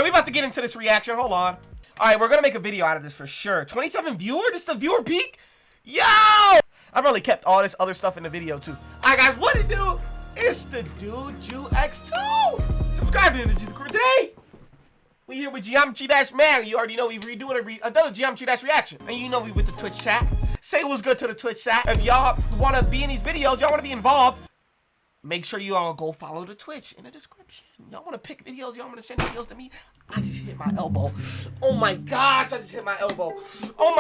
we about to get into this reaction. Hold on. All right, we're gonna make a video out of this for sure. 27 viewers. This is the viewer peak. Yo! I probably kept all this other stuff in the video too. All right, guys, what it do? It's the dude JUxTWO. Subscribe to the crew today. We here with Geometry Dash Man. You already know we redoing another Geometry Dash reaction, and you know we with the Twitch chat. Say what's good to the Twitch chat. If y'all want to be in these videos, y'all want to be involved, make sure you all go follow the Twitch in the description. Y'all want to pick videos, y'all want to send videos to me. I just hit my elbow. Oh my gosh, I just hit my elbow. Oh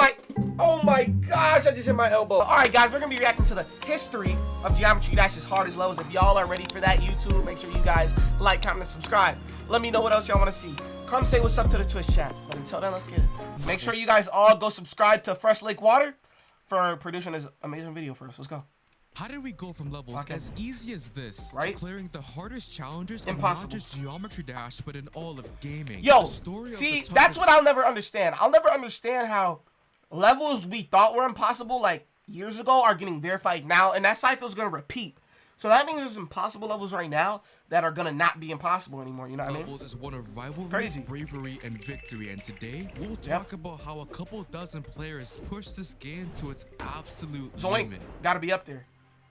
my gosh, I just hit my elbow. All right, guys, we're gonna be reacting to the history of Geometry Dash's hardest levels. If y'all are ready for that, YouTube, make sure you guys like, comment, and subscribe. Let me know what else y'all want to see. Come say what's up to the Twitch chat. But until then, let's get it. Make sure you guys all go subscribe to Fresh Lake Water for producing this amazing video for us. Let's go. How did we go from levels as easy as this to clearing the hardest challenges in not just Geometry Dash, but in all of gaming? Yo, see, that's what I'll never understand. I'll never understand how levels we thought were impossible like years ago are getting verified now, and that cycle is going to repeat. So that means there's impossible levels right now that are going to not be impossible anymore, you know what I mean? Levels is one of rivalry, bravery, and victory, and today we'll talk about how a couple dozen players pushed this game to its absolute limit. Gotta be up there.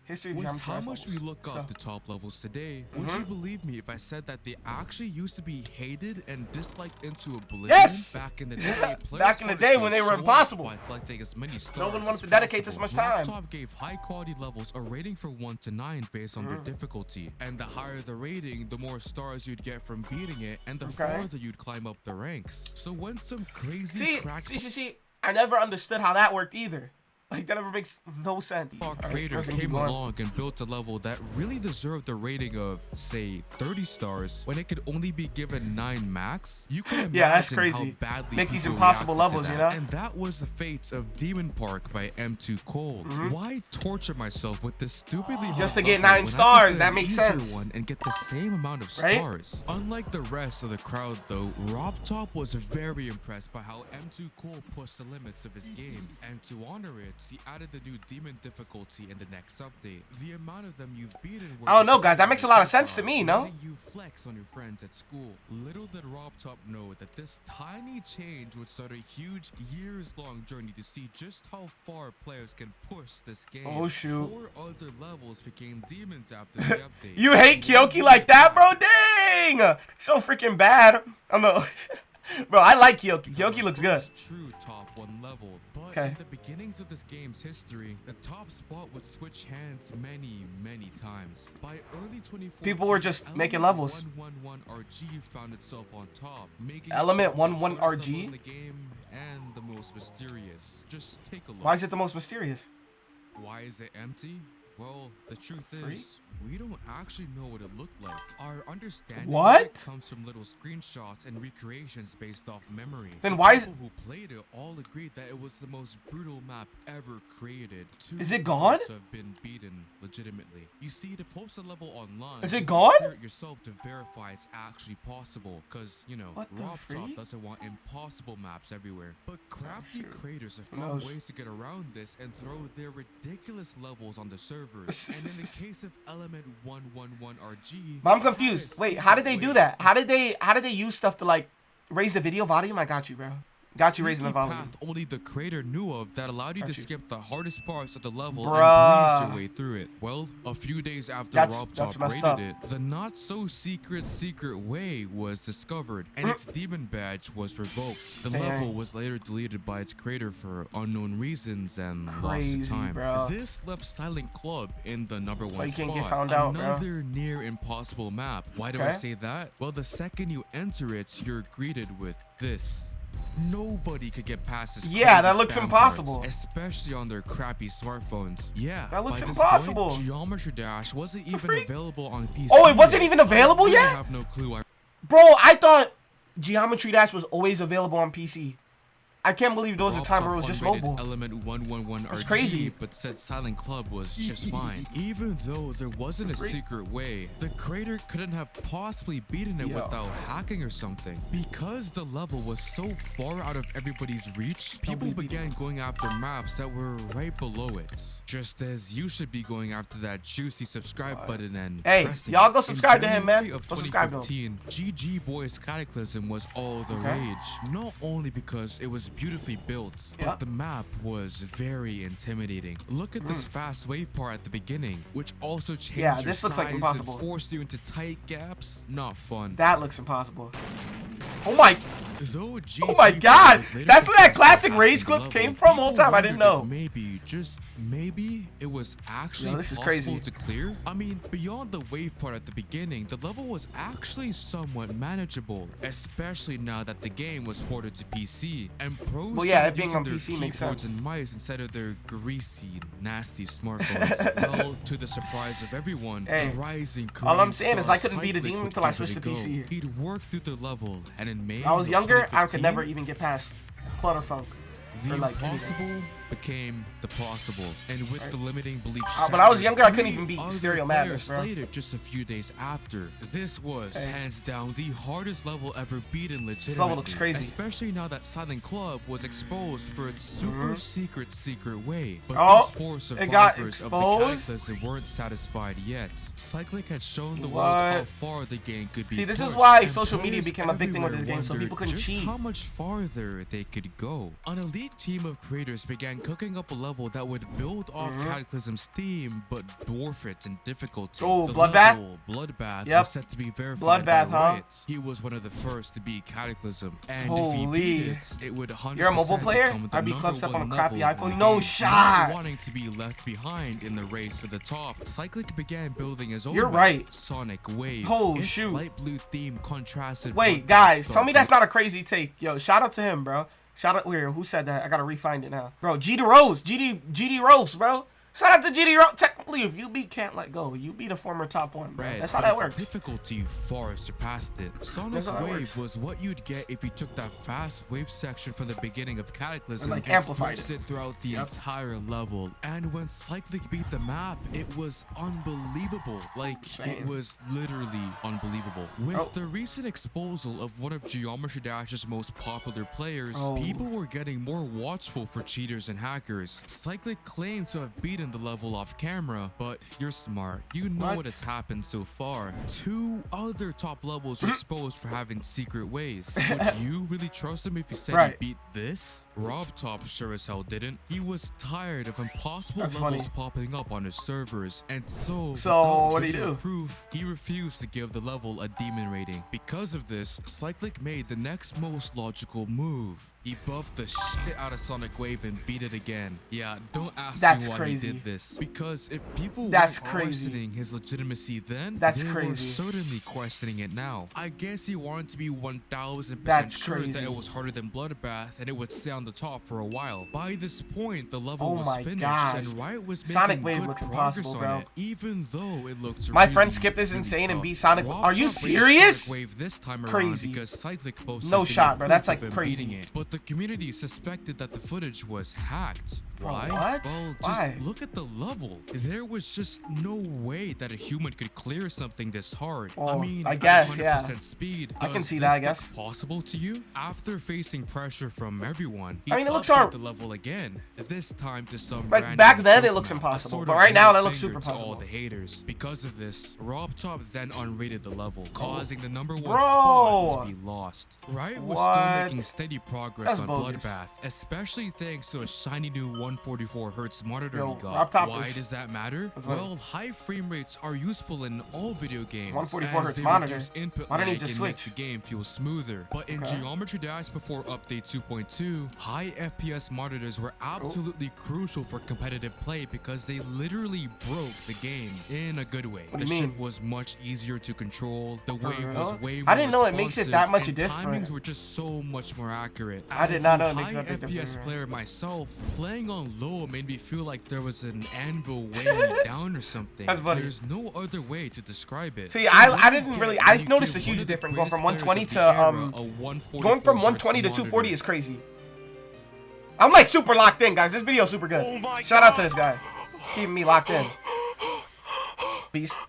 History With how much we look up the top levels today, would you believe me if I said that they actually used to be hated and disliked into oblivion back in the day? Back in the day when they were impossible. As many no one wanted to dedicate this much time. Top gave high quality levels a rating for 1 to 9 based on their difficulty, and the higher the rating, the more stars you'd get from beating it, and the farther you'd climb up the ranks. So when some crazy see, I never understood how that worked either. Like, that never makes no sense. Our creator came along and built a level that really deserved a rating of, say, 30 stars when it could only be given 9 max. You can imagine that's crazy. How badly make these impossible levels, you know? And that was the fate of Demon Park by M2 Cold. Why torture myself with this stupidly just to get 9 stars? That makes sense. One and get the same amount of stars. Unlike the rest of the crowd, though, RobTop was very impressed by how M2 Cold pushed the limits of his game, and to honor it, he added the new demon difficulty in the next update. The amount of them you've beaten. I don't know, guys. That makes a lot of sense to me, no? You flex on your friends at school. Little did RobTop know that this tiny change would start a huge, years-long journey to see just how far players can push this game. Oh shoot! 4 other levels became demons after the update. You hate Kyoki like that, bro? Dang! So freaking bad. I know. Bro, I like Kyoki. Kyoki looks good. True top 1 level. But in the beginnings of this game's history, the top spot would switch hands many times. By early 2014, people were just making levels. 111RG found itself on top, making Element 111RG? the game and the most mysterious. Just take a look. Why is it the most mysterious? Why is it empty? Well, the truth is, we don't actually know what it looked like. Our understanding comes from little screenshots and recreations based off memory. Then why is people who played it all agreed that it was the most brutal map ever created. Is it gone? To have been beaten legitimately. You see, to post a level online, is it gone? You yourself to verify it's actually possible, because you know RobTop doesn't want impossible maps everywhere. But crafty creators have found ways to get around this and throw their ridiculous levels on the servers. And in the case of Element 111RG, I'm confused. Wait, how did they do that? How did they use stuff to like raise the video volume? I got you, bro. Got you raising the volume. Path only the creator knew of that allowed you to skip the hardest parts of the level and breeze your way through it. Well, a few days after RobTop rated it, the not so secret way was discovered, and its demon badge was revoked. The level was later deleted by its creator for unknown reasons and lost to time. This left Silent Club in the #1 spot. Another near impossible map. Why do I say that? Well, the second you enter it, you're greeted with this. Nobody could get past this. Yeah, that looks impossible. Parts, especially on their crappy smartphones. Yeah, that looks impossible. Point, Geometry Dash wasn't even available on PC. Oh, it wasn't even available yet? I have no clue. Bro, I thought Geometry Dash was always available on PC. I can't believe there was a time where it was just mobile. Element 111 That's RG, crazy. but said Silent Club was just fine. Even though there wasn't a secret way, the creator couldn't have possibly beaten it without hacking or something. Because the level was so far out of everybody's reach, people began going after maps that were right below it. Just as you should be going after that juicy subscribe button and hey, y'all go subscribe to him, man. Of go subscribe to him. GG Boys Cataclysm was all the rage. Not only because it was beautifully built, but the map was very intimidating. Look at this fast wave part at the beginning, which also changed your this looks size like impossible. and forced you into tight gaps. Not fun. That looks impossible. Oh my! Oh my God! That's where that classic rage clip came from. All time I didn't know. Maybe, just maybe, it was actually crazy to clear. I mean, beyond the wave part at the beginning, the level was actually somewhat manageable, especially now that the game was ported to PC and pros it being on their PC makes keyboards sense. and mice instead of their greasy, nasty smartphones. Well, to the surprise of everyone, the rising all I'm saying is I couldn't beat a demon until I switched to PC. He'd worked through the level, and in May, I was younger, I could never even get past Clutterfunk. The impossible became the possible, and with the limiting belief when I was younger, I couldn't even beat Stereo Madness, bro. Later, just a few days after, this was hands down the hardest level ever beaten legitimately. This level looks crazy. Especially now that Silent Club was exposed for its super secret way. But these four survivors of the Cataclysm weren't satisfied yet. Cyclic had shown the world how far the game could be. See, this is why social media became a big thing with this game, so people couldn't cheat. How much farther they could go. An elite team of creators began cooking up a level that would build off Cataclysm's theme, but dwarf it in difficulty. Oh, Bloodbath? Bloodbath was set to be verified Bloodbath, by Riot. He was one of the first to beat Cataclysm, and if he beat it would 100% You're a mobile player? I'd be clutched up on a crappy iPhone. No shot! Wanting to be left behind in the race for the top, Cyclic began building his own Sonic Wave. Oh, shoot. Light blue theme contrasted. Wait, guys, tell me that's not a crazy take. Yo, shout out to him, bro. Shout out, who said that? I gotta re-find it now. Bro, GD Rose, GD Rose, bro. Shout out to GD Rose. Technically, if you beat Can't Let Go, you beat a former top one, bro. That's how that works. Difficulty far surpassed it. Sonic Wave was what you'd get if you took that fast wave section from the beginning of Cataclysm and amplified it throughout the entire level. And when Cyclic beat the map, it was unbelievable. Like, it was literally unbelievable. With the recent exposal of one of Geometry Dash's most popular players, people were getting more watchful for cheaters and hackers. Cyclic claimed to have beaten the level off camera, but you're smart. You know what has happened so far. 2 other top levels were exposed for having secret ways. Would you really trust him if he said he beat this? RobTop sure as hell didn't. He was tired of impossible levels popping up on his servers, and so what do you do? Proof, he refused to give the level a demon rating. Because of this, Cyclic made the next most logical move. He buffed the shit out of Sonic Wave and beat it again. Yeah, don't ask me why he did this. Because if people were questioning his legitimacy then, they were certainly questioning it now. I guess he wanted to be 1000% sure that it was harder than Bloodbath and it would stay on the top for a while. By this point, the level was finished and Riot was making Sonic Wave good looks progress impossible, on it, even though it looked My friend skipped this insane and beat Sonic. Are you serious? Wave this time crazy. Because Cyclic posted no shot, bro. That's like crazy. But the community suspected that the footage was hacked. Why? What? Well, just look at the level. There was just no way that a human could clear something this hard. I mean, I guess, at 100% speed. I can see that, I guess. Possible to you? After facing pressure from everyone, I mean, it looks hard. The level again. This time to some like back then, it looks impossible, but right now that looks super possible. All the haters. Because of this, RobTop then unrated the level, causing the #1 spot to be lost. Riot was still making steady progress on Bloodbath, especially thanks to a shiny new 144 Hz monitor he got. Why does that matter? Well, high frame rates are useful in all video games. 144 Hz monitor. Why don't you just switch? The game feels smoother. But in Geometry Dash before update 2.2, high FPS monitors were absolutely crucial for competitive play because they literally broke the game in a good way. The ship was much easier to control. The wave was way more I didn't know it makes it that much different. Timings were just so much more accurate. I did not know it makes that big difference. FPS player myself, playing on low made me feel like there was an anvil weighing me down or something. That's funny. There's no other way to describe it. See, I didn't really. I noticed a huge difference going from 120 to going from 120 to 240 is crazy. I'm like super locked in, guys. This video is super good. Shout out to this guy. Keeping me locked in. Beast.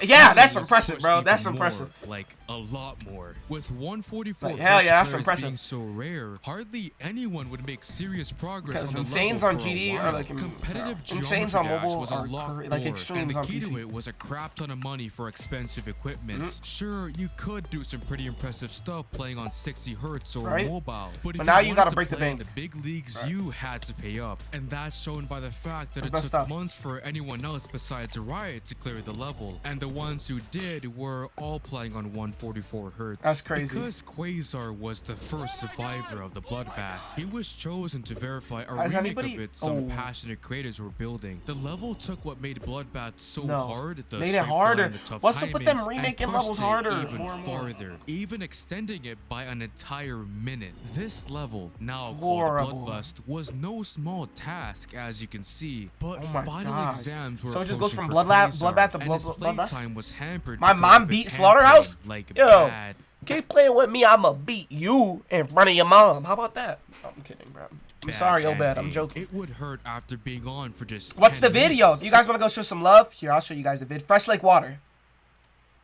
Yeah, that's impressive, bro. That's impressive. Like a lot more. With 144 like, hell yeah, that's impressive. Being so rare, hardly anyone would make serious progress on the Insanes level on GD are like competitive. Insanes on mobile was a lot like extremes on PC. And the key PC. to it was a crap ton of money for expensive equipment. Sure, you could do some pretty impressive stuff playing on 60 hertz or mobile, but if now you gotta break to the play bank. in the big leagues, you had to pay up, and that's shown by the fact that it took months for anyone else besides Riot to clear the level, and the ones who did were all playing on 144 hertz. That's crazy. Because Quasar was the first survivor of the bloodbath, he was chosen to verify a remake of it some passionate creators were building. The level took what made bloodbath so hard, made it harder. What's up with them remaking levels harder? Even farther, even extending it by an entire minute. This level, now called Bloodlust, was no small task, as you can see. But final exams were so it just goes from bloodbath to bloodlust. Time was hampered. My mom beat Slaughterhouse. Like bad. Keep playing with me, I'ma beat you in front of your mom. How about that? I'm kidding, bro. I'm sorry, Obed. I'm joking. It would hurt after being on for just. What's the video? Do you guys want to go show some love? Here, I'll show you guys the vid. Fresh Lake Water.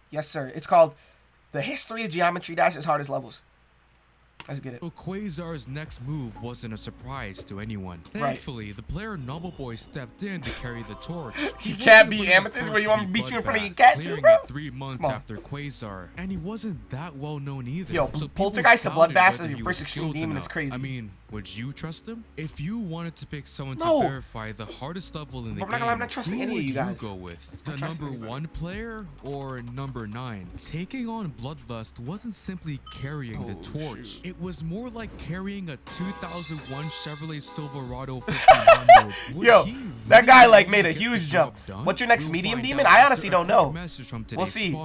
Yes, sir. It's called The History of Geometry Dashes Hardest Levels. Let's get it. So Quasar's next move wasn't a surprise to anyone. Thankfully, the player Noble Boy stepped in to carry the torch. You can't beat Amethyst where you want me to beat you in front of your cat too, bro? 3 months after Quasar, and he wasn't that well known either. Yo, so Poltergeist to Bloodbath as your first extreme demon is crazy. I mean, would you trust him? If you wanted to pick someone to verify the hardest level in the game, I'm not trusting any of you guys. Who would you go with? The #1 player or number 9? Taking on Bloodlust wasn't simply carrying the torch. It was more like carrying a 2001 Chevrolet Silverado 1500. Yo, that guy like made a huge jump. What's your next medium demon? I honestly don't know. We'll see.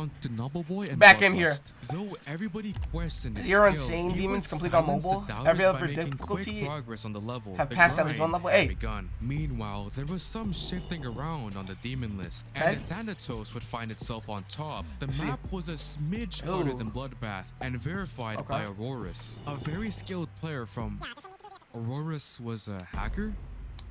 Back in here. Though everybody questioned you're insane demons complete on mobile. Every other difficulty progress on the level. Have passed at least one level. Hey. Meanwhile, there was some shifting around on the demon list, and Thanatos would find itself on top. The map was a smidge harder than Bloodbath and verified by Aurorus, a very skilled player from. Aurorus was a hacker?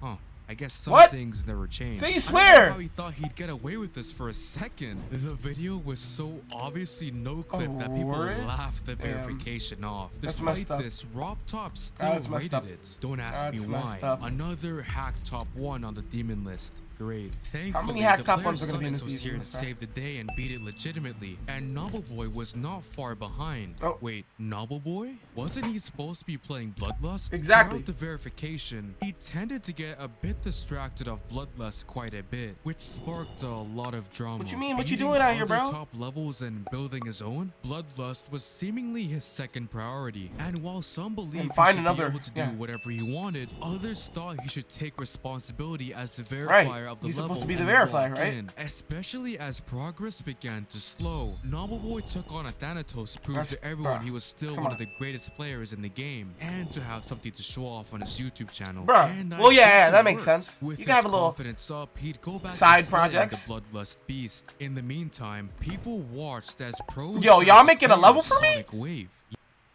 Huh. I guess some things never changed. So you swear? How he thought he'd get away with this for a second. The video was so obviously no clip that people laughed the verification off. Despite this, Rob Top still rated it. Don't ask me why. Another hack top 1 on the demon list. Great. Thankfully, how many hack top ones are gonna be in this was here to save the day and beat it legitimately, and Noble Boy was not far behind. Wait, Noble Boy? Wasn't he supposed to be playing Bloodlust? Exactly. Throughout the verification, he tended to get a bit distracted of Bloodlust quite a bit, which sparked a lot of drama. What you mean? What you doing out here, bro? Top levels and building his own, Bloodlust was seemingly his second priority. And while some believed he should be able to do whatever he wanted, others thought he should take responsibility as the verifier of the He's level supposed to be the verifier, right? Especially as progress began to slow, Noble Boy took on a Thanatos to prove to everyone he was still one of the greatest players in the game, and to have something to show off on his YouTube channel. Well, yeah, that makes sense. With you can have a little up, he'd go back side to projects. The Bloodlust Beast. In the meantime, people watched as pros. Yo, y'all making a level for me?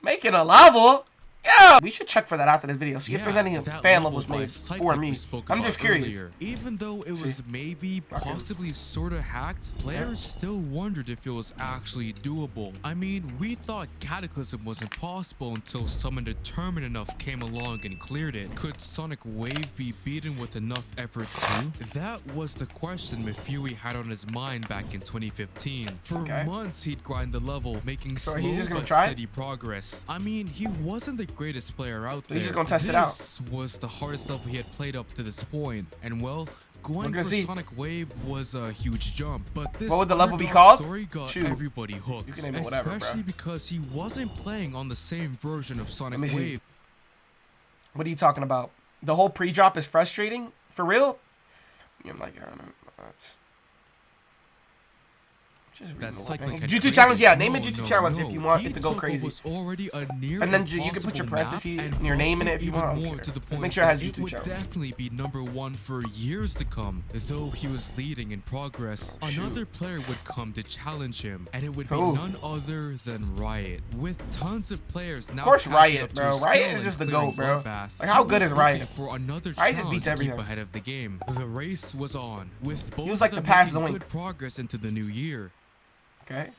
Making a level? Yeah, we should check for that after this video. See if there's any fan levels made for me. I'm just curious. Even though it was maybe, possibly, sorta hacked, players still wondered if it was actually doable. I mean, we thought Cataclysm was impossible until someone determined enough came along and cleared it. Could Sonic Wave be beaten with enough effort too? That was the question Mifui had on his mind back in 2015. For months, he'd grind the level, making slow but steady progress. I mean, he wasn't the greatest player out there. He's just gonna test it out. This was the hardest level he had played up to this point, and well, going for Sonic Wave was a huge jump. But this what would the level be called? Story got everybody hooked, especially because he wasn't playing on the same version of Sonic Wave. What are you talking about? The whole pre-drop is frustrating? For real? I'm like, I don't know. That cycling had JUxTWO challenge, yeah. Name a created. JUxTWO challenge if you want it to go crazy. Was already a near and then you can put your parentheses and your name in it if you want. More to the point make sure it has it JUxTWO would challenge. Definitely be #1 for years to come. Though he was leading in progress, another player would come to challenge him, and it would be none other than Riot. With tons of players now. Of course, Riot, bro. Riot is just the GOAT, bro. Like, how good is Riot? Riot just beats everything. Ahead of the game. The race was on, with both he was like the pass Zoink. Good progress into the new year. Okay.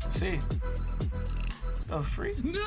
Let's see. Oh, free? No!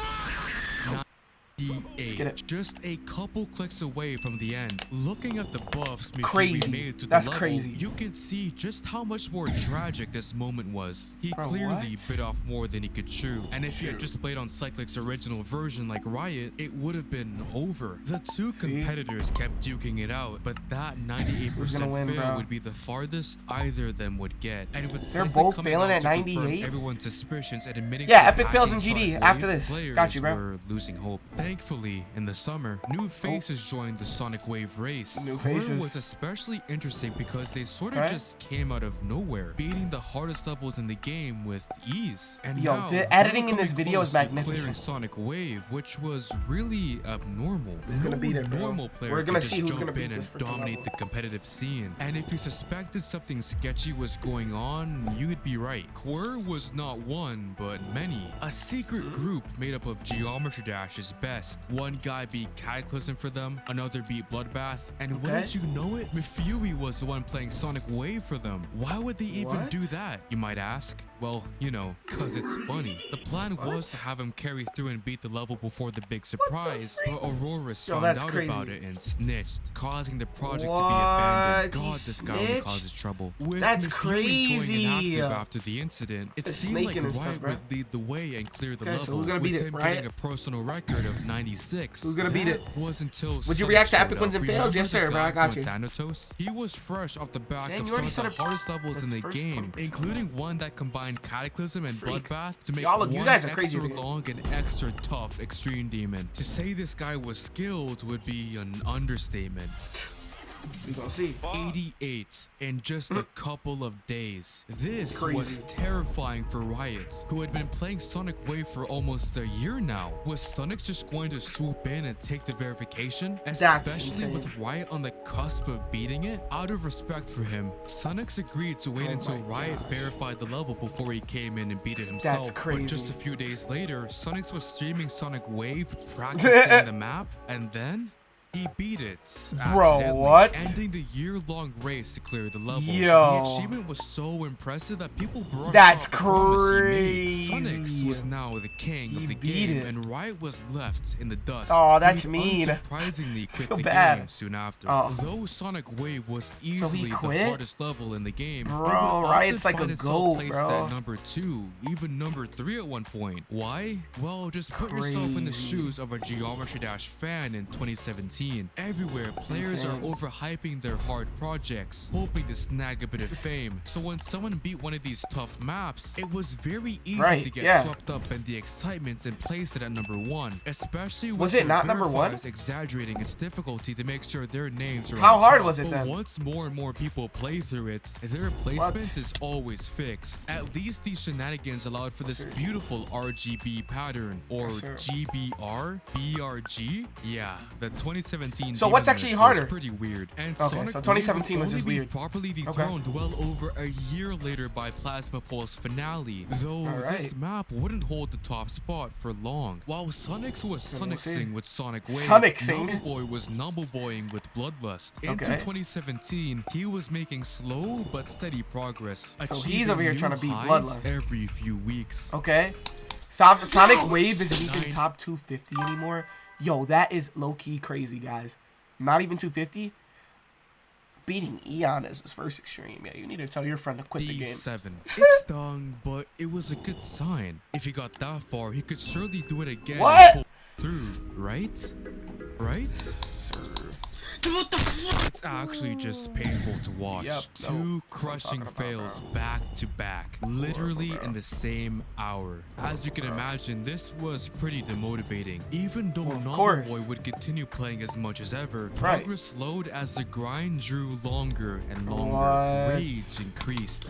Just a couple clicks away from the end. Looking at the buffs crazy. Made to That's the level, crazy. You can see just how much more tragic this moment was. He clearly bit off more than he could chew. And if he had just played on Cyclic's original version like Riot, it would have been over. The two competitors kept duking it out, but that 98% fail would be the farthest either of them would get. And with they're both failing at 98. Everyone's suspicions and admitting Epic fails in GD after this. Got you, bro. Were losing hope. Thankfully, in the summer, new faces joined the Sonic Wave race. New faces was especially interesting because they sort of just came out of nowhere, beating the hardest levels in the game with ease. And yo, the editing in this video is magnificent. Sonic Wave, which was really abnormal. Who's gonna beat it, bro? We're gonna see who's gonna beat this and dominate the competitive scene. And if you suspected something sketchy was going on, you'd be right. Quir was not one, but many. A secret group made up of Geometry Dash's best. One guy beat Cataclysm for them, another beat Bloodbath, and wouldn't you know it, Mifui was the one playing Sonic Wave for them. Why would they even do that, you might ask? Well, you know, cause it's funny. The plan was to have him carry through and beat the level before the big surprise, but Aurorus found out about it and snitched, causing the project to be abandoned. God, this guy only causes trouble. With That's Mifui crazy. Going inactive after the incident, it seemed like Riot would lead the way and clear the level, so who's gonna beat with it, him Riot? getting a personal record of 96. Who's gonna beat it? Was until would you react to epic wins and fails? Yes, sir, bro. I got you. Thanatos? He was fresh off the back of you some of the hardest levels in the game, including one that combined Cataclysm and Bloodbath to make one extra long and extra tough Extreme Demon. To say this guy was skilled would be an understatement. We gonna see. 88 in just a couple of days. This was terrifying for Riot, who had been playing Sonic Wave for almost a year now. Was Sonic just going to swoop in and take the verification? Especially with Riot on the cusp of beating it? Out of respect for him, Sonic's agreed to wait until Riot verified the level before he came in and beat it himself. That's crazy. But just a few days later, Sonic's was streaming Sonic Wave, practicing the map, and then he beat it, bro. What? Ending the year-long race to clear the level. Yo, the achievement was so impressive that people brushed that's off the crazy. Sonic was now the king of the game, and Riot was left in the dust. Oh, that's mean. Unsurprisingly quit the bad. game soon after. Though Sonic Wave was easily the hardest level in the game, bro, Riot's like a goat, bro. At #2, even #3 at one point. Why? Well, just put yourself in the shoes of a Geometry Dash fan in 2017. Everywhere, players are overhyping their hard projects, hoping to snag a bit of fame. So when someone beat one of these tough maps, it was very easy to get swept up in the excitement and place it at #1. Especially when was it not #1? Exaggerating its difficulty to make sure their names are how hard was it then? Once more and more people play through it, their placement is always fixed. At least these shenanigans allowed for this beautiful RGB pattern, or GBR, BRG. Yeah, the 2017. So what's actually harder? Pretty weird. And so 2017 was just weird. Properly dethroned well over a year later by Plasma Pulse Finale. Though this map wouldn't hold the top spot for long. While Sonic's was Sonic-sing with Sonic Wave, Numbleboy was Numbleboying with Bloodlust. Into 2017, he was making slow but steady progress. So he's over here trying to beat Bloodlust every few weeks. Okay. Sonic Wave isn't even top 250 anymore. Yo, that is low-key crazy, guys. Not even 250. Beating Eon as his first extreme. Yeah, you need to tell your friend to quit the game. It stung, but it was a good sign. If he got that far, he could surely do it again. What? And pull through, right? Right? Sir. It's actually just painful to watch. Yep, Two crushing fails back to back, literally in the same hour. As you can imagine, this was pretty demotivating. Even though Novelboy would continue playing as much as ever, progress slowed as the grind drew longer and longer. Rage increased.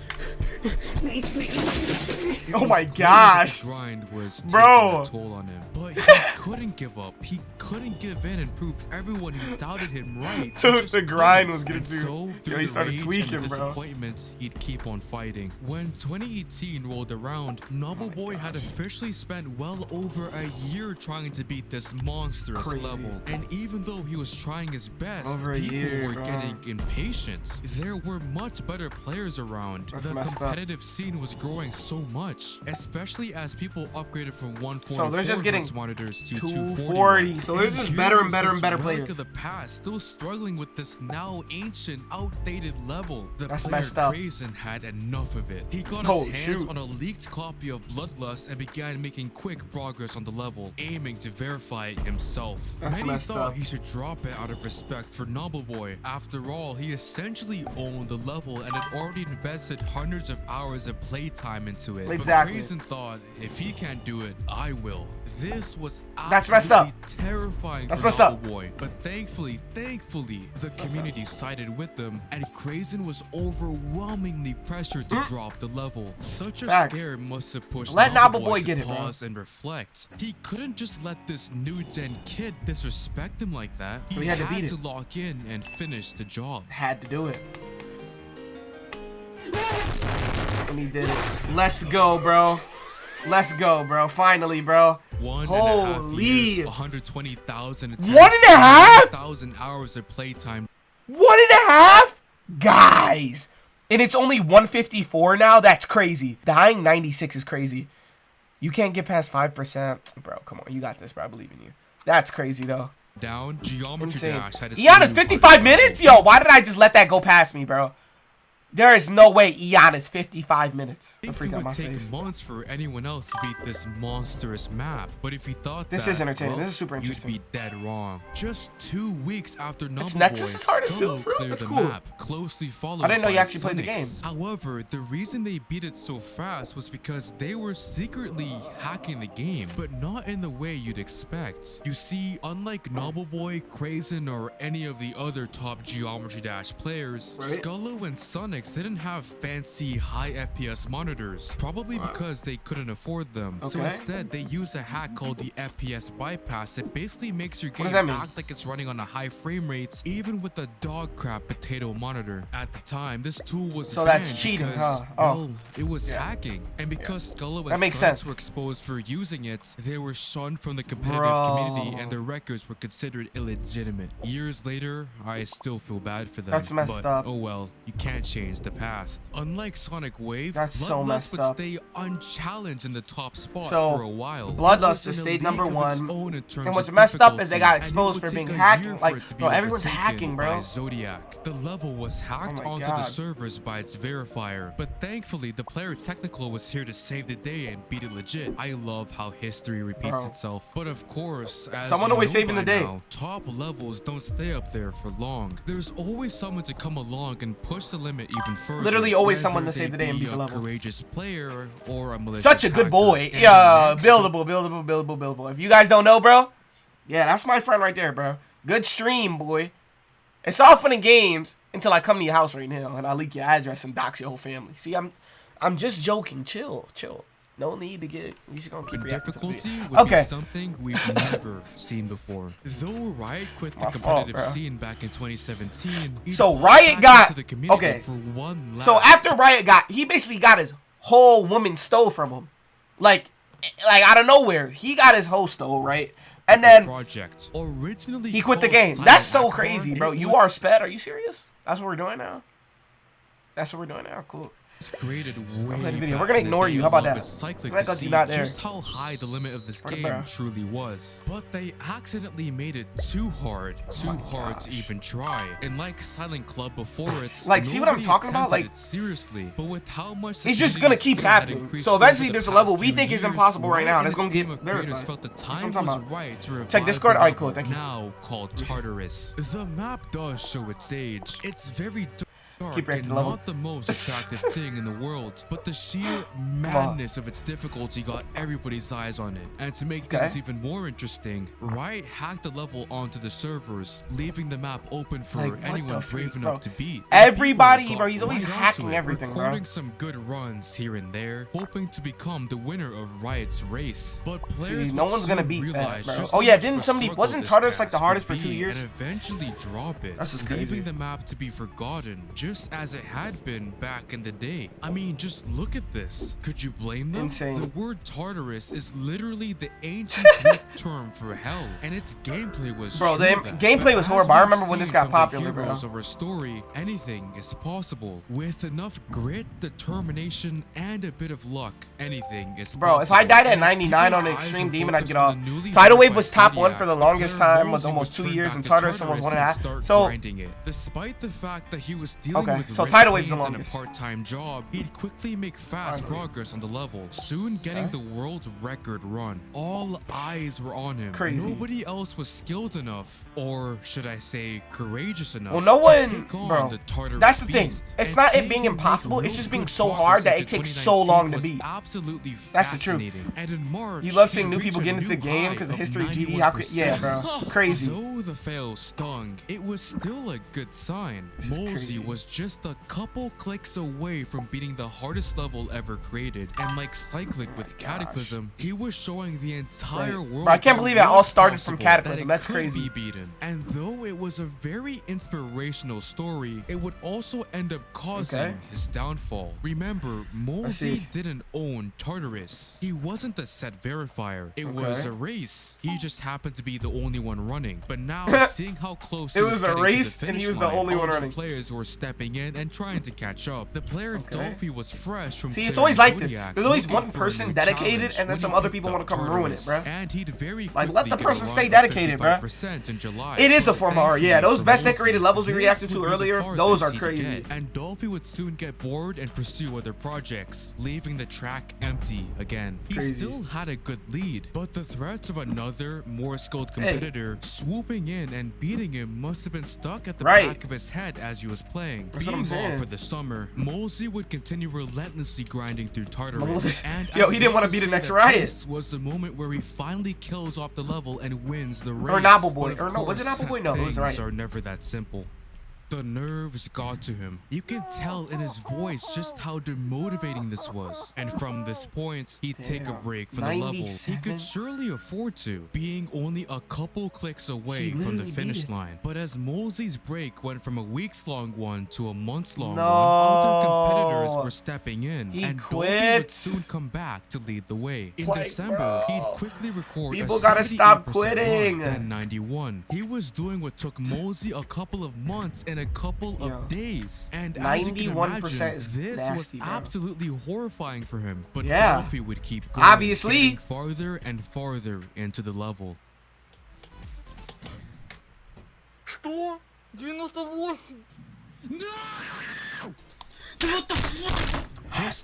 Oh my gosh. The grind was taking a toll on him, but he couldn't give up. He couldn't give in and prove everyone who doubted him right. Dude, the grind was gonna do. So Yo, he started tweaking, bro. Disappointments, he'd keep on fighting. When 2018 rolled around, Novelboy had officially spent well over a year trying to beat this monstrous level. And even though he was trying his best, people were getting impatient. There were much better players around. The competitive scene was growing so much, especially as people upgraded from 144 so they're just getting monitors to 240. So they're just better and better and better players. Of the past, still struggling with this now ancient, outdated level. The That's player messed up. Crazen had enough of it. He got his hands on a leaked copy of Bloodlust and began making quick progress on the level, aiming to verify it himself. Many thought he should drop it out of respect for Novelboy. After all, he essentially owned the level and had already invested hundreds of hours of playtime into it. But Crazen thought, if he can't do it, I will. This was absolutely terrifying for Novelboy, but thankfully, the community sided with them, and Crazen was overwhelmingly pressured to drop the level. Such a scare must have pushed Novelboy to pause and reflect. He couldn't just let this new-gen kid disrespect him like that. So he had to beat it. To lock in and finish the job. Had to do it. And he did it. Let's go, bro. Let's go, bro. Finally, bro. Holy. 120,000. 1.5 hours of playtime. 1.5? Guys. And it's only 154 now? That's crazy. Dying 96 is crazy. You can't get past 5%. Bro, come on. You got this, bro. I believe in you. That's crazy, though. Down. Geometry Dash had Iana's 55 minutes? Yo, why did I just let that go past me, bro? There is no way Iana's 55 minutes. It would take months for anyone else to beat this monstrous map. But if you thought this is entertaining, this is super interesting. You'd be dead wrong. Just 2 weeks after Novelboy, Nexus is hardest too, cleared the map, closely followed I didn't know you actually Sonics. played the game. However, the reason they beat it so fast was because they were secretly hacking the game, but not in the way you'd expect. You see, unlike Novelboy, Crazen, or any of the other top Geometry Dash players, Scullo and Sonics didn't have fancy high FPS monitors, probably because they couldn't afford them. So instead, they use a hack called the FPS bypass that basically makes your game act like it's running on a high frame rates, even with a dog crap potato monitor. At the time, this tool was banned that's cheating, because, well, it was hacking, and because Scullo and Sonics were exposed for using it, they were shunned from the competitive community, and their records were considered illegitimate. Years later, I still feel bad for them. That's messed up. Oh well, you can't change the past. Unlike Sonic Wave, Bloodlust would stay unchallenged in the top spot for a while. Bloodlust just stayed number 1. And what's messed up is they got exposed for being hacked. Like, bro, everyone's hacking, bro. Zodiac. The level was hacked onto the servers by its verifier, but thankfully the player technical was here to save the day and beat it legit. I love how history repeats itself, but of course, as someone always saving the day. Top levels don't stay up there for long. There's always someone to come along and push the limit even further. Literally always someone to save the day and beat the level. Courageous player or a malicious such a good boy. Yeah, buildable. If you guys don't know, bro, yeah, that's my friend right there, bro. Good stream, boy. It's all fun and games until I come to your house right now and I leak your address and dox your whole family. See, I'm just joking. Chill. No need to get. You just gonna keep difficulty would be something we've never seen before. Though Riot quit the competitive scene back in 2017, so Riot got for one so after Riot got, he basically got his whole woman stole from him, like out of nowhere. He got his whole stole, right? And then originally he quit the game. That's so crazy, bro. You are sped. Are you serious? That's what we're doing now. Cool. created way video. We're gonna ignore you. How about that? Cyclic Like to see not there. just how high the limit of this game truly was. But they accidentally made it too hard to even try. And like Silent Club before it, like, see what I'm talking about? Like, seriously, but with how much it's just gonna keep happening. So eventually, there's a level we think is impossible right now. That's gonna get verified. Felt the time was right to check Discord. Alright, cool. Thank you. Now called Tartarus. The map does show its age. It's very dark and not the most attractive thing in the world, but the sheer madness of its difficulty got everybody's eyes on it. And to make things even more interesting, Riot hacked the level onto the servers, leaving the map open for anyone brave enough to beat. Everybody, bro, he's always hacking everything, bro. Recording some good runs here and there, hoping to become the winner of Riot's race. But players no one's gonna beat that, bro. Oh yeah, didn't somebody, wasn't Tartarus like the hardest for 2 years? And eventually drop it, leaving the map to be forgotten, just as it had been back in the day. I mean, just look at this. Could you blame them? Insane. The word Tartarus is literally the ancient Greek term for hell, and its gameplay was gameplay was horrible. I remember when this got popular, bro. Of our story, anything is possible. With enough grit, determination, and a bit of luck, anything is possible. Bro, if I died at 99 on an Extreme Demon, I'd get off. Tidal Wave was top 1 for the longest time, was almost 2 years, and Tartarus was 1.5. So, despite the fact that he was dealing with so Tidal Wave's the longest. A part-time job, he'd quickly make fast progress on the level, soon getting the world record run. All eyes were on him. Crazy. Nobody else was skilled enough, or should I say courageous enough, well, no one, bro, that's the thing. It's not it being impossible, it's just being so hard that it takes so long to beat. Absolutely, that's the truth. And in March, you love seeing new people get into the game because of history GD. Yeah, bro, crazy. Though the fail stung, it was still a good sign. Mosey was just a couple clicks away from beating the hardest level ever created, and like Cyclic with Cataclysm, he was showing the entire world. Bro, I can't believe it all started from Cataclysm. That's crazy. And though it was a very inspirational story, it would also end up causing his downfall. Remember, Mosey didn't own Tartarus. He wasn't the set verifier. It was a race. He just happened to be the only one running. But now, seeing how close it was a race and he was the only one running, players were stepping in and trying to catch up. The player Dolphy was fresh from it's always like this. There's always one person dedicated and then some other people want to come ruin it, bro. And he'd like, let the person stay dedicated, bro. It is a form of art. Yeah, those best decorated levels we reacted to earlier, those are crazy. And Dolphy would soon get bored and pursue other projects, leaving the track empty again. He still had a good lead, but the threats of another, more skilled competitor swooping in and beating him must have been stuck at the back of his head as he was playing. Being off for the summer, Mosey would continue relentlessly grinding through Tartarus. And yo, he didn't want to be the next Riot. This was the moment where he finally kills off the level and wins the race. Or Noble Boy. Or no, was it Noble Boy? No, it was Riot. Things are never that simple. The nerves got to him. You can tell in his voice just how demotivating this was. And from this point, he'd take a break from the level. He could surely afford to, being only a couple clicks away from the finish line. But as Mosey's break went from a weeks-long one to a months-long one, other competitors were stepping in. And Dolphy would soon come back to lead the way. In December, he'd quickly record people gotta stop quitting. And 91. He was doing what took Mosey a couple of months and a couple of days, and 91% is this nasty, was absolutely horrifying for him. But Dolphy would keep going, obviously, farther and farther into the level. Что? 98. No! What the fuck?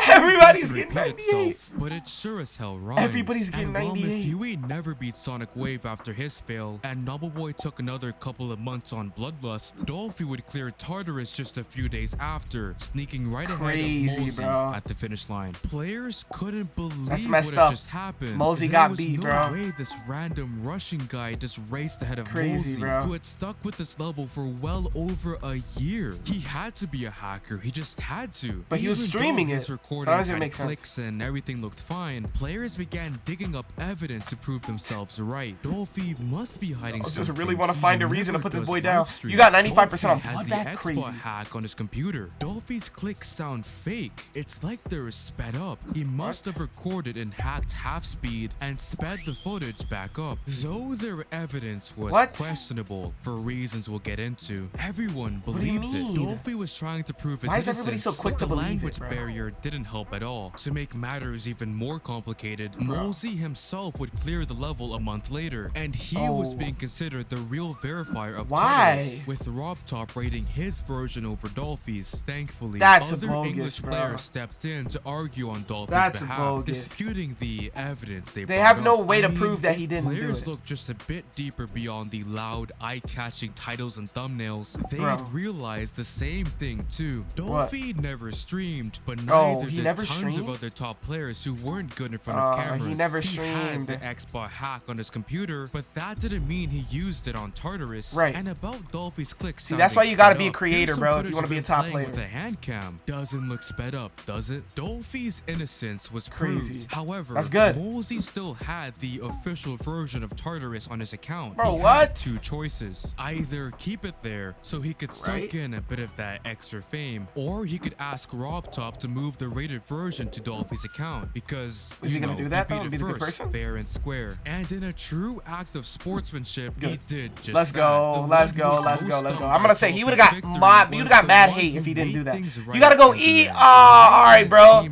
Everybody's getting 98. But it sure as hell rhymes. Everybody's getting 98. And Huey never beat Sonic Wave after his fail, and Noble Boy took another couple of months on Bloodlust, Dolphy would clear Tartarus just a few days after, sneaking right ahead of Mosey at the finish line. Players couldn't believe what just happened. Mosey got beat, bro. There was no way this random Russian guy just raced ahead of Mosey, who had stuck with this level for well over a year. He had to be a hacker. He just had to. But he was streaming it. Recordings had clicks and everything looked fine. Players began digging up evidence to prove themselves right. Dolphy must be hiding something. Just really want to find a reason to put this boy down. You got 95% on Blood. That's crazy. Hack on his computer. Dolphy's clicks sound fake. It's like they're sped up. He must have recorded and hacked half speed and sped the footage back up. Though their evidence was questionable for reasons we'll get into, everyone believed it. Dolphy was trying to prove his innocence. Why is everybody so quick to believe it, barrier player didn't help at all. To make matters even more complicated, Molesy himself would clear the level a month later, and he was being considered the real verifier of Tartarus, with RobTop rating his version over Dolphy's. Thankfully, other English players stepped in to argue on Dolphy's behalf, disputing the evidence they brought have no up. way to prove that he didn't do it. Players look just a bit deeper beyond the loud, eye-catching titles and thumbnails. They'd realize the same thing too. Dolphy never streamed, but neither did tons of other top players who weren't good in front of cameras. He never He had streamed. the Xbot hack on his computer, but that didn't mean he used it on Tartarus. And about Dolphy's clicks, see, that's why you gotta be a creator, bro, if you want to be a top player. With a hand cam doesn't look sped up, does it? Dolphy's innocence was proved. However, Molesy still had the official version of Tartarus on his account. Bro, he had two choices: either keep it there so he could suck in a bit of that extra fame, or he could ask RobTop to move the rated version to Dolphy's account, because is he gonna do that though? Be the good person? Fair and square. And in a true act of sportsmanship, he did just let's go. I'm gonna say he would have got mad hate if he didn't do that. You gotta go eat. All right, bro.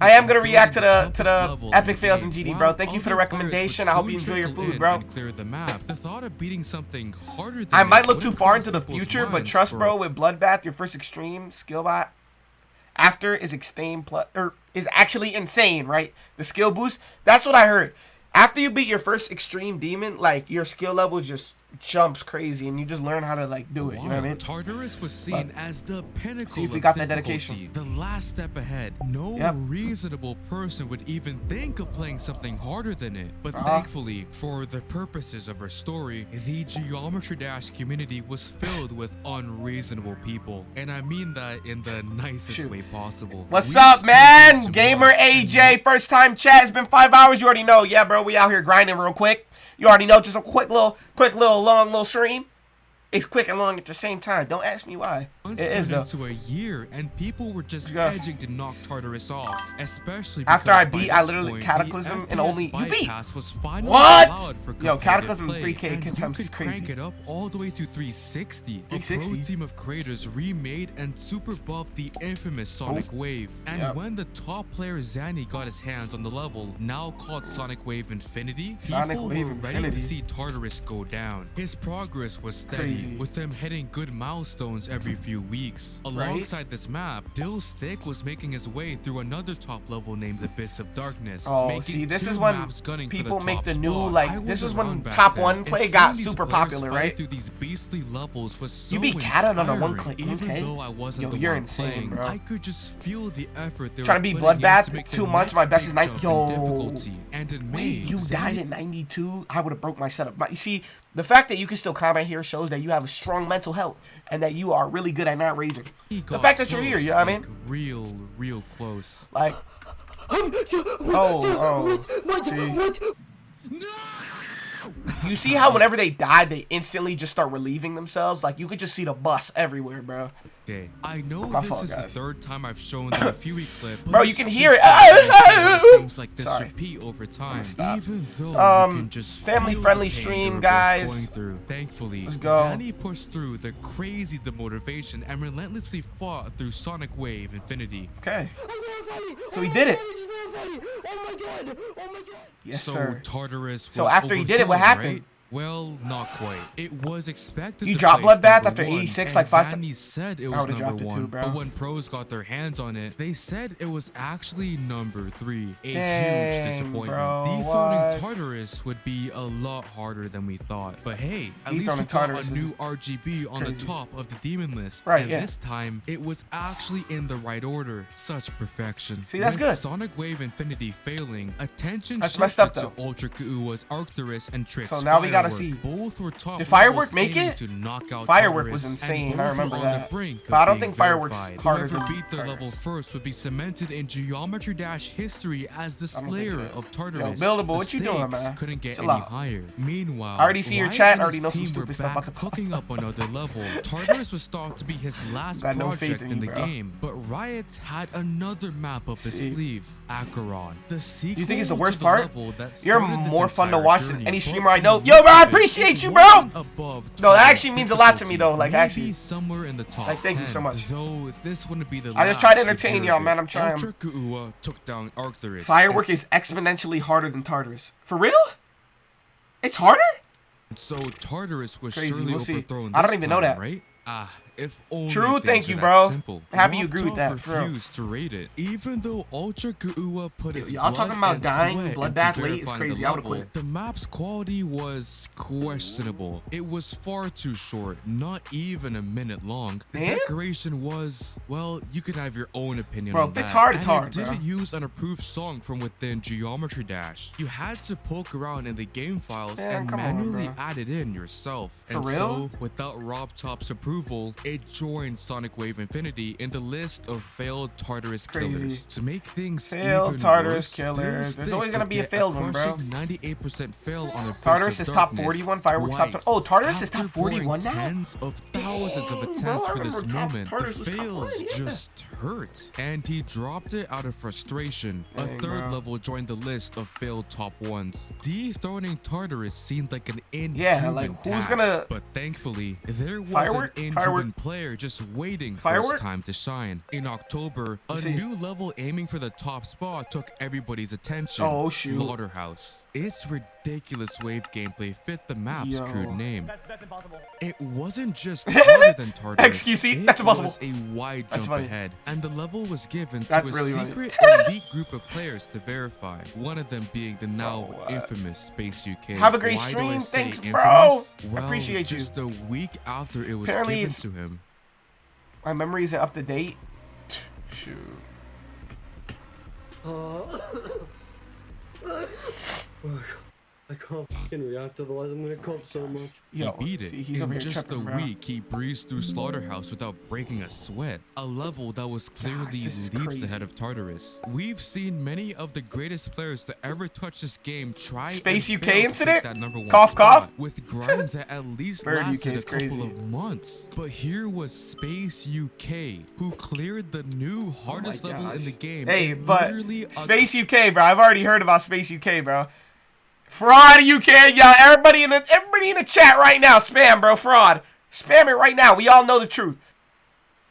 I am gonna react to the epic fails in GD, bro. Thank you for the recommendation. I hope you enjoy your food, bro. The thought of beating something harder than I might look too far into the future, but trust, bro, with Bloodbath, your first extreme skill bot after is is actually insane, right? The skill boost. That's what I heard. After you beat your first extreme demon, like your skill level just jumps crazy, and you just learn how to like do it. You know what I mean? Tartarus was seen as the pinnacle. See if we got that dedication. The last step ahead. No reasonable person would even think of playing something harder than it. But thankfully, for the purposes of our story, the Geometry Dash community was filled with unreasonable people, and I mean that in the nicest way possible. What's up, man? Gamer AJ, first time chat. It's been 5 hours. You already know. Yeah, bro. We out here grinding real quick. You already know, just a quick little long stream. It's quick and long at the same time. Don't ask me why. It is though. Into a year, and people were just edging to knock Tartarus off, especially after I beat. I literally Cataclysm and only you beat. What? Yo, Cataclysm 3K times is crazy. Crank it up all the way to 360. A pro team of creators remade and super buffed the infamous Sonic Wave. And when the top player Zanny got his hands on the level, now called Sonic Wave Infinity, people were ready to see Tartarus go down. His progress was steady, with them hitting good milestones every few weeks. Alongside this map, Dill Stick was making his way through another top level named Abyss of Darkness. Oh, see, this is when people make the new, like, this is when top 1 play got super popular, right? Through these beastly levels was so you beat Catan on a 1K. Even though I wasn't the you're one insane, playing, bro. I could just feel the effort they trying were to beat putting Bloodbath in to make 2 the months. My best is 90. Yo, and in wait, May, you died at 92? I would have broke my setup. You see, the fact that you can still comment here shows that you have a strong mental health and that you are really good at not raging. The fact that you're here, you know what I mean? Real close. Like, you see how whenever they die, they instantly just start relieving themselves? Like, you could just see the bus everywhere, bro. Okay, I know this is the 3rd time I've shown them a Fury clip, bro. You can hear it. Things like this repeat over time, even though you can just family-friendly stream, guys. Thankfully, let's go. Zanny pushed through the crazy demotivation and relentlessly fought through Sonic Wave Infinity. Okay, so he did it. Oh my god! Yes, sir. Tartarus. So after he did it, what happened? Right? Well, not quite. It was expected. You dropped Bloodbath after 86, like 5 times. Zanny said it was number 1, but when pros got their hands on it, they said it was actually number 3. A huge disappointment. Dethroning Tartarus would be a lot harder than we thought. But hey, at least we got a new RGB on the top of the demon list. And this time, it was actually in the right order. Such perfection. See, that's good. Sonic Wave Infinity failing, attention shifted to Ultra Kuua's Arcturus and Trix. So now we gotta see. Both were top. Did Firework make it? To knock out Firework was insane. I remember that. But I don't think Firework's harder than beat the level first would be cemented in Geometry Dash history as the slayer of Tartarus. Yo, Buildable, what you doing, chilling, man. Couldn't get Chill any out. higher. Meanwhile, I already see your Riot chat. and I already his know some team stupid were stuff about back the cooking up another level. Tartarus was thought to be his last Got no project faith in in you, the bro. game, but Riot had another map up his sleeve, Acheron. The sequel You think it's the to worst the part? level that You're started this more fun to entire watch than journey, any but streamer I from know. the Yo, looks bro, I of it, appreciate it you, bro. wasn't above No, that top actually means a lot to me, difficulty. though. Like, Maybe actually. somewhere in the top Like, thank you so 10, much. Though this wouldn't be the I just try to last entertain we y'all, heard man. of I'm trying. JUxTWO took down Arcturus. Firework is exponentially harder than Tartarus. For real? It's harder? So Tartarus was Crazy, surely we'll see. overthrown I don't this even know time, that. right? If only True, things thank were you, that bro. simple. Happy you agree with that, for real. refused to rate it, even though Ultra Guua put his Y'all talking blood about and dying sweat bloodbath into late is verifying crazy. the I would've level. quit. The map's quality was questionable. It was far too short, not even a minute long. The Damn? decoration was, well, you can have your own opinion Bro, on if it's that. hard, it's And hard, it bro. didn't use an approved song from within Geometry Dash. You had to poke around in the game files Man, and come on, manually bro. add it in yourself. For And real? so, without Rob Top's approval, it joined Sonic Wave Infinity in the list of failed Tartarus Crazy. killers. To make things Failed even Tartarus worse, killers. There's always gonna gonna be a failed one, bro. 98% fail on a Tartarus is top 41, Fireworks top 20. Oh, Tartarus is top 41 now? Tens of thousands of Dang, attempts bro, I for this remember top moment. Tartarus The was top fails 1, yeah. just hurt, and he dropped it out of frustration. A Dang, third bro. level joined the list of failed top ones. Dethroning Tartarus seemed like an inhuman Yeah, like, who's task, gonna- But thankfully, there was Firework? an inhuman Firework? player just waiting for Firework? his time to shine. In October, a see. new level aiming for the top spot took everybody's attention. Oh, shoot. Slaughterhouse. Its ridiculous wave gameplay fit the map's Yo. crude name. It wasn't just harder than Tartarus. XQC? It That's impossible. was a wide That's jump funny. ahead, and the level was given to That's a really funny. secret elite group of players to verify. One of them being the now infamous Space UK. Have a great Why do I stream. say Thanks, bro. infamous? I Well, appreciate you. just a week after it was Apparently given it's- to him. My memory isn't up to date. Shoot. I can't fucking react, otherwise I'm gonna cough so much. Yo, He beat it. see, he's In over here just tripping, a bro. week, he breezed through Slaughterhouse without breaking a sweat. A level that was clearly this is leaps crazy. ahead of Tartarus. We've seen many of the greatest players to ever touch this game try Space and UK fail to take incident? that #1 Cough, spot, cough. with grinds that at least Bird UK lasted a is couple crazy. of months. But here was Space UK, who cleared the new hardest Oh my level in gosh. the game. Hey, in but literally a Space UK, bro. I've already heard about Space UK, bro. Fraud UK, yeah. Everybody in the chat right now, spam, bro. Fraud, spam it right now. We all know the truth.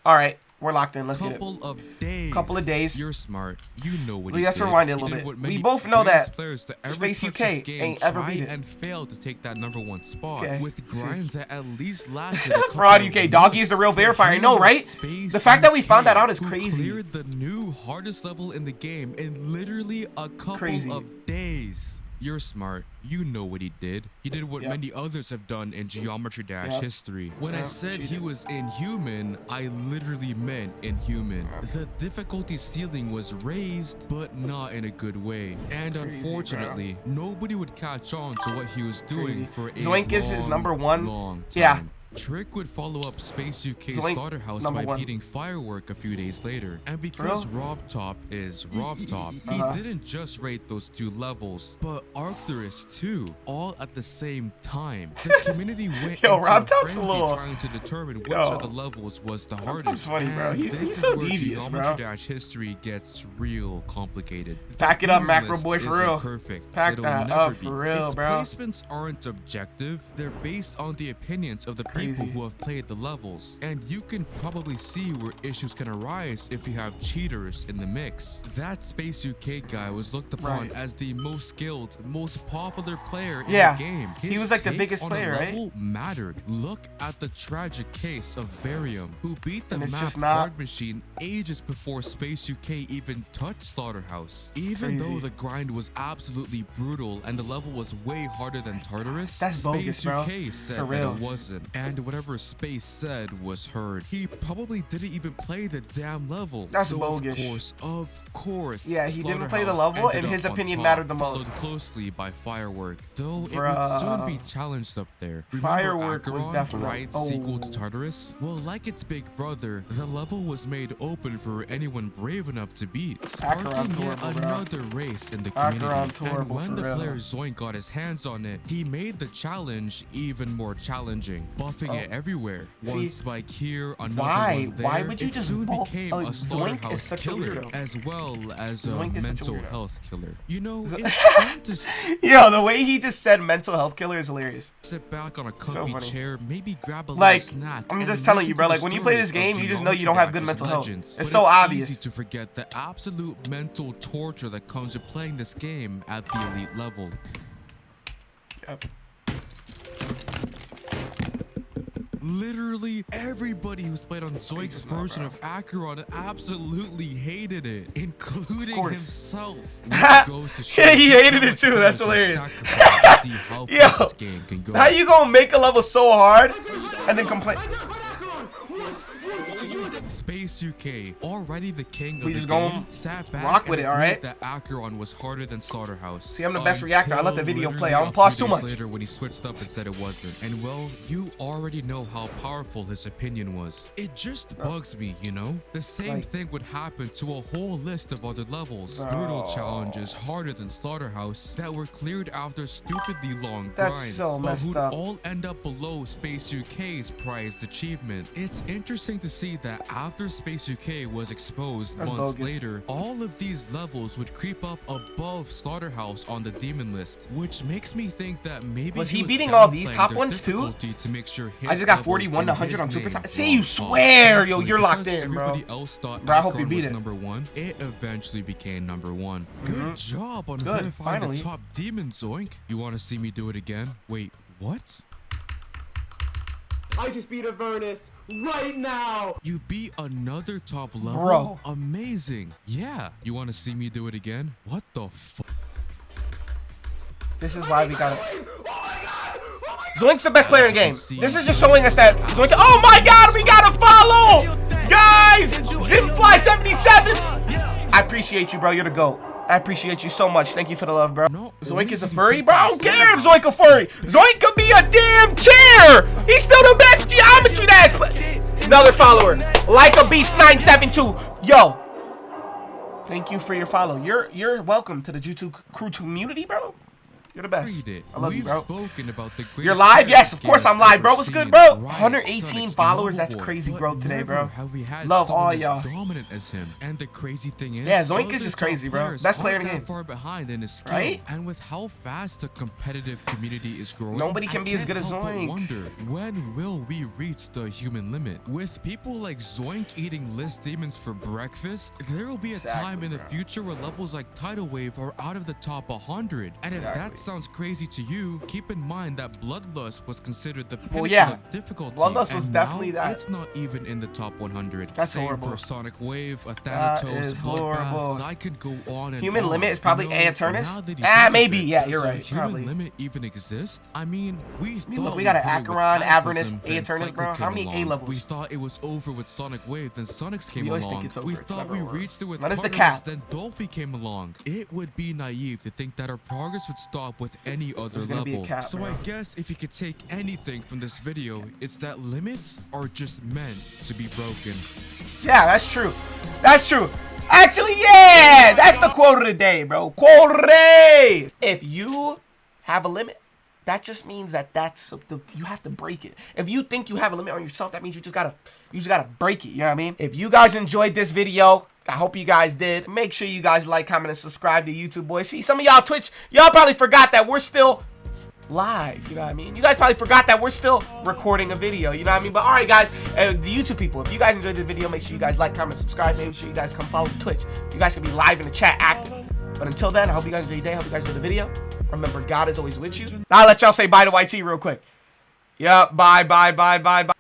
All right, we're locked in. Let's get it. Couple of days. days. You're smart. You know what Let's he did. rewind it a He little did bit. what We many both know greatest that players to ever Space touch UK this game ain't ever tried beat it. and failed to take that #1 spot Okay, with see. grinds that at least lasted. A Fraud couple UK. of Doggy is the real months. verifier. I know, right? Space The fact that we found that UK, out is who crazy. Cleared the new hardest level in the game in literally a couple Crazy. of days. You're smart. You know what he did. He did what Yep. many others have done in Geometry Dash Yep. history. When I Yep, said he cheated. was inhuman, I literally meant inhuman. The difficulty ceiling was raised, but not in a good way. And Crazy, unfortunately, nobody would catch on to what he was doing Crazy. for a Zoink is his long, #1. long time. Yeah. Trick would follow up Space UK's Zoink, Slaughterhouse by #1. beating Firework a few days later. And because Bro. Rob Top is Rob Top, he didn't just rate those two levels, but Arcturus too, all at the same time. The community went Yo, into Rob a Top's a frenzy little- trying to determine which Yo. of the levels was the Top's hardest. funny, bro. And He's this so is where devious, bro. Geometry Dash history gets real complicated. Pack it The up, tier Macro list Boy, for isn't real. Perfect. Pack It'll that never up, be. for real, Its bro. placements aren't objective. They're based on the opinions of the Crazy. people who have played the levels. And you can probably see where issues can arise if you have cheaters in the mix. That Space UK guy was looked upon Right. as the most skilled, most popular player in Yeah. the game. He His was like the take biggest on a player, right? level mattered. Look at the tragic case of Varium, who beat the And it's map just not- Hard Machine ages before Space UK even touched Slaughterhouse. Even Crazy. though the grind was absolutely brutal and the level was way harder than Tartarus, That's bogus, Space bro. UK said For real. that it wasn't. And and whatever Space said was heard. He probably didn't even play the damn level. That's so bogus. Of course. Yeah, he didn't play the Slaughterhouse level, and ended his up on opinion top, mattered the most. Followed closely by Firework, though it would soon be challenged up there. Remember Firework was Acheron, definitely right? Sequel to Tartarus? Well, like its big brother, the level was made open for anyone brave enough to beat, sparking yet another race in the community. And when the player Zoink got his hands on it, he made the challenge even more challenging, buffing it everywhere. One spike here, another one there. Why would you just soon became a Zoink is slaughterhouse such killer, a weirdo. as well as a Zoink is mental health killer. You know, yo, the way he just said mental health killer is hilarious. Sit back on a comfy chair, maybe grab a like, little snack. I'm just telling you, bro. Like when you play this game, you just know you don't have good mental health. It's so obvious. Easy to forget the absolute mental torture that comes with playing this game at the elite level. Yep. Literally everybody who's played on Zoink's version of Acheron absolutely hated it, including himself. Yeah, he hated it too. That's hilarious. Yo, how you gonna make a level so hard and then complain? Space UK, already the king of we the just game, sat back rock with and it, all right? that Acheron was harder than Slaughterhouse. See, I'm the best reactor. I let the video play. I don't pause too much. Later, when he switched up and said it wasn't, and well, you already know how powerful his opinion was. It just bugs me, you know. The same thing would happen to a whole list of other levels, brutal challenges harder than Slaughterhouse that were cleared after stupidly long grinds, but who'd all end up below Space UK's prized achievement. It's interesting to see that after Space UK was exposed months later, all of these levels would creep up above Slaughterhouse on the demon list, which makes me think that maybe was he beating all these top ones too? To make sure I just got 41 to 100 on 2%. See, you swear, yo, you're locked in, bro. Everybody else thought I hope you beat it. Number one. It eventually became number one. Good job on verifying the top demon, Zoink. You want to see me do it again? Wait, what? I just beat Avernus right now. You beat another top level? Bro. Amazing. Yeah. You want to see me do it again? What the fuck? This is why we gotta... Zoink's the best player in the game. This is just showing us that Zoink... Oh my god, we gotta follow! Guys! Zimfly77! I appreciate you, bro. You're the GOAT. I appreciate you so much. Thank you for the love, bro. Zoink is a furry, bro. I don't care if Zoink a furry. Zoink could be a damn chair. He's still the best geometry that's... Another follower. Like a Beast 972. Yo. Thank you for your follow. You're welcome to the JUxTWO crew community, bro. You're the best. I love you, bro. You're live? Yes, of course I'm live, bro. What's good, bro? 118 followers. That's crazy growth today, bro. Love all y'all. Dominant as him. And the crazy thing is, yeah, Zoink is just crazy, bro. Best player in the game. Far behind in his skill. Right? And with how fast the competitive community is growing, nobody can be as good as Zoink. Wonder, when will we reach the human limit? With people like Zoink eating list demons for breakfast, there will be a time in the future where levels like Tidal Wave are out of the top 100. And if that's sounds crazy to you, keep in mind that Bloodlust was considered the pinnacle of difficulty. Bloodlust was definitely that. It's not even in the top 100. That's Same horrible. For Sonic Wave, a Thanatos, Bloodbath. I could go on and Human on. limit is probably Aeternus. Maybe. Yeah, you're right. Human limit even exist? I mean, we thought we got an Acheron, Avernus, Aeternus, bro. How many A levels? We thought it was over with Sonic Wave, then Sonics came along. We thought we reached it with Tartarus, then Dolphy came along. It would be naive to think that our progress would stop with any other level. So I guess if you could take anything from this video, it's that limits are just meant to be broken. Yeah, that's true. That's true. Actually, yeah, that's the quote of the day, bro. Quote of the day. If you have a limit, that just means that you have to break it. If you think you have a limit on yourself, that means you just gotta break it. You know what I mean? If you guys enjoyed this video, I hope you guys did. Make sure you guys like, comment, and subscribe to YouTube, boys. See, some of y'all Twitch, y'all probably forgot that we're still live, you know what I mean? You guys probably forgot that we're still recording a video, you know what I mean? But alright guys, the YouTube people, if you guys enjoyed this video, make sure you guys like, comment, subscribe, make sure you guys come follow Twitch. You guys can be live in the chat active. But until then, I hope you guys enjoy your day, I hope you guys enjoy the video. Remember, God is always with you. Now I'll let y'all say bye to YT real quick. Yep, bye.